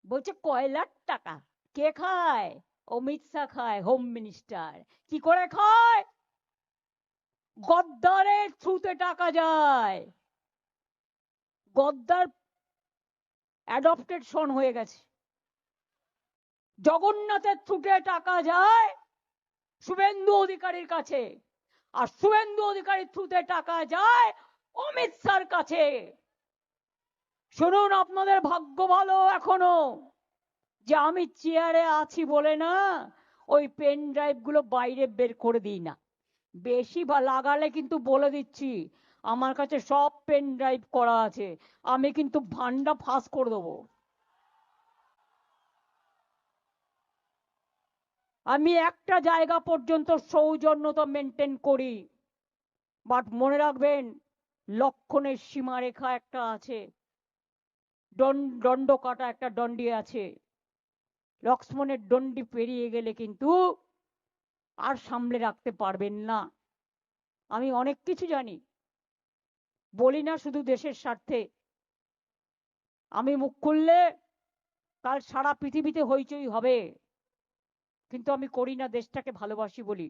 বলছে কয়লার টাকা কে খায়? অমিত শাহ খায়, হোম মিনিস্টার। কি করে খায়? গদ্দারের থ্রুতে টাকা যায়। গদ্দার অ্যাডপ্টেড সন হয়ে গেছে। জগন্নাথের থ্রুতে টাকা যায় শুভেন্দু অধিকারীর কাছে, আর শুভেন্দু অধিকারীর থ্রুতে টাকা যায় অমিত শাহর কাছে। শুনুন, আপনাদের ভাগ্য ভালো এখনো যে আমি চেয়ারে আছি বলে না ওই পেন ড্রাইভ গুলো বাইরে বের করে দিই না। বেশি লাগালে কিন্তু বলে দিচ্ছি, আমার কাছে সব পেন ড্রাইভ করা আছে, আমি কিন্তু ভান্ডা ফাঁস করে দেবো। আমি একটা জায়গা পর্যন্ত সৌজন্যতা মেনটেন করি, বাট মনে রাখবেন লক্ষণের সীমারেখা একটা আছে, দণ্ড কাটা একটা দণ্ডি আছে। লক্ষ্মণের দণ্ডি পেরিয়ে গেলে কিন্তু আর সামলে রাখতে পারবেন না। আমি অনেক কিছু জানি, বলি না শুধু দেশের স্বার্থে। আমি মুখ খুললে কাল সারা পৃথিবীতে হইচই হবে, কিন্তু আমি করি না, দেশটাকে ভালোবাসি বলি।